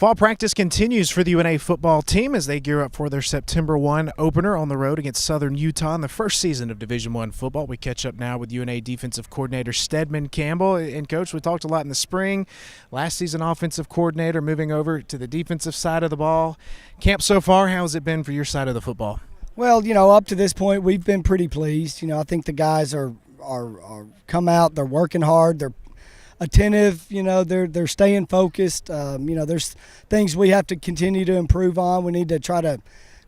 Fall practice continues for the UNA football team as they gear up for their September 1 opener on the road against Southern Utah in the first season of Division I football. We catch up now with UNA defensive coordinator Stedman Campbell. And, Coach, we talked a lot in the spring. Last season offensive coordinator, moving over to the defensive side of the ball. Camp so far, how has it been for your side of the football? Well, up to this point, we've been pretty pleased. I think the guys are come out, they're working hard, they're attentive, they're staying focused. There's things we have to continue to improve on. We need to try to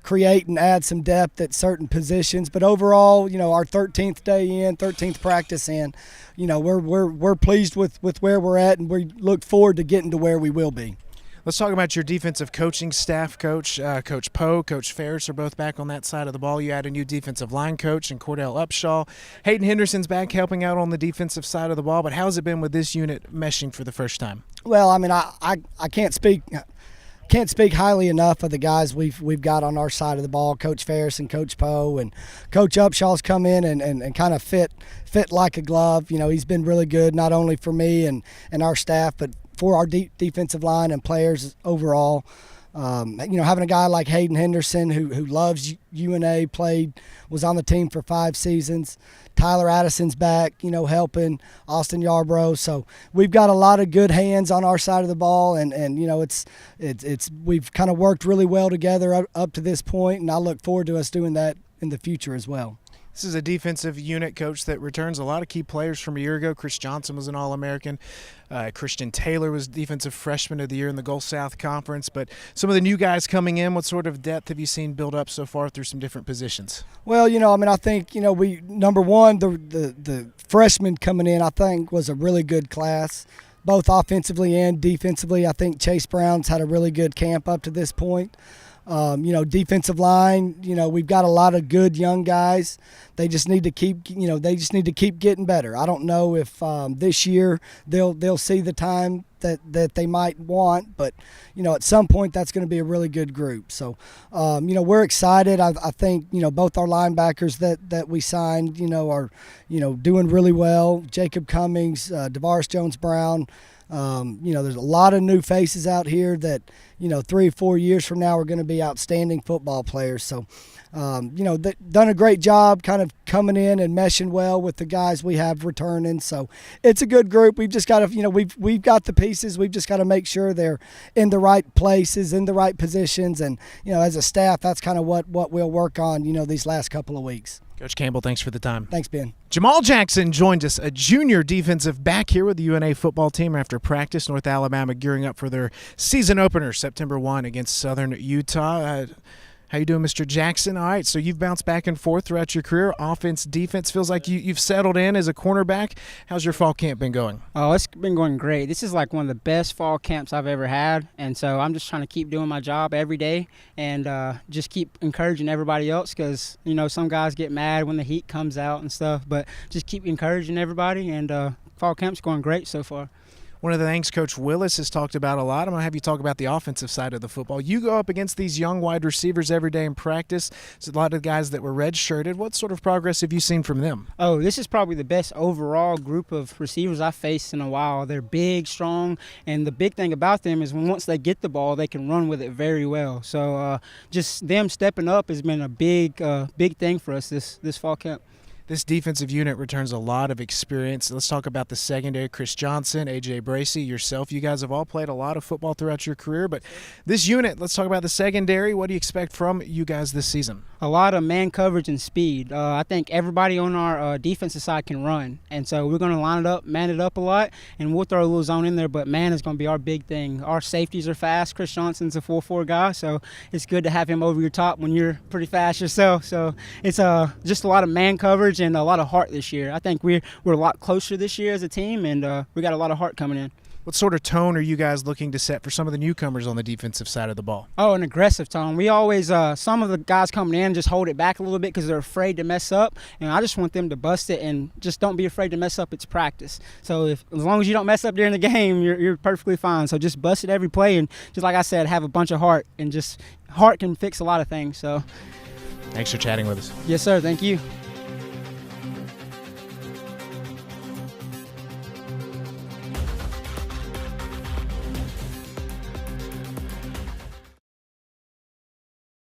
create and add some depth at certain positions. But overall, our 13th day in, 13th practice in, we're pleased with where we're at, and we look forward to getting to where we will be. Let's talk about your defensive coaching staff, Coach. Coach Poe, Coach Ferris are both back on that side of the ball. You add a new defensive line coach and Cordell Upshaw. Hayden Henderson's back helping out on the defensive side of the ball. But how's it been with this unit meshing for the first time? Well, I can't speak highly enough of the guys we've got on our side of the ball. Coach Ferris and Coach Poe and Coach Upshaw's come in and kind of fit like a glove. He's been really good, not only for me and our staff, but for our defensive line and players overall. Having a guy like Hayden Henderson who loves UNA, was on the team for 5 seasons. Tyler Addison's back, helping Austin Yarbrough. So we've got a lot of good hands on our side of the ball, and we've kind of worked really well together up to this point, and I look forward to us doing that in the future as well. This is a defensive unit, Coach, that returns a lot of key players from a year ago. Chris Johnson was an All-American. Christian Taylor was Defensive Freshman of the Year in the Gulf South Conference. But some of the new guys coming in, what sort of depth have you seen build up so far through some different positions? Well, I think, number one, the freshmen coming in, I think, was a really good class, both offensively and defensively. I think Chase Brown's had a really good camp up to this point. Defensive line, we've got a lot of good young guys. They just need to keep getting better. I don't know if this year they'll see the time that they might want, but at some point that's going to be a really good group. So we're excited. I think both our linebackers that we signed are doing really well. Jacob Cummings, DeVaris Jones-Brown. There's a lot of new faces out here that 3 or 4 years from now are going to be outstanding football players. So they've done a great job kind of coming in and meshing well with the guys we have returning. So it's a good group. We've just got to, we've got the pieces. We've just got to make sure they're in the right places, in the right positions. And, as a staff, that's kind of what we'll work on, these last couple of weeks. Coach Campbell, thanks for the time. Thanks, Ben. Jamal Jackson joined us, a junior defensive back here with the UNA football team after practice. North Alabama gearing up for their season opener September 1 against Southern Utah. How you doing, Mr. Jackson? All right, so you've bounced back and forth throughout your career. Offense, defense, feels like you've settled in as a cornerback. How's your fall camp been going? Oh, it's been going great. This is like one of the best fall camps I've ever had, and so I'm just trying to keep doing my job every day and just keep encouraging everybody else because, some guys get mad when the heat comes out and stuff, but just keep encouraging everybody, and fall camp's going great so far. One of the things Coach Willis has talked about a lot, I'm going to have you talk about the offensive side of the football. You go up against these young wide receivers every day in practice. There's a lot of guys that were red-shirted. What sort of progress have you seen from them? Oh, this is probably the best overall group of receivers I've faced in a while. They're big, strong, and the big thing about them is once they get the ball, they can run with it very well. So just them stepping up has been a big thing for us this fall camp. This defensive unit returns a lot of experience. Let's talk about the secondary. Chris Johnson, A.J. Bracey, yourself. You guys have all played a lot of football throughout your career, but this unit, let's talk about the secondary. What do you expect from you guys this season? A lot of man coverage and speed. I think everybody on our defensive side can run, and so we're going to line it up, man it up a lot, and we'll throw a little zone in there, but man is going to be our big thing. Our safeties are fast. Chris Johnson's a 4.4 guy, so it's good to have him over your top when you're pretty fast yourself. So it's just a lot of man coverage and a lot of heart this year. I think we're a lot closer this year as a team, and we got a lot of heart coming in. What sort of tone are you guys looking to set for some of the newcomers on the defensive side of the ball? Oh, an aggressive tone. We always, some of the guys coming in just hold it back a little bit because they're afraid to mess up, and I just want them to bust it and just don't be afraid to mess up. It's practice. So as long as you don't mess up during the game, you're perfectly fine. So just bust it every play, and just like I said, have a bunch of heart, and just heart can fix a lot of things. So thanks for chatting with us. Yes, sir. Thank you.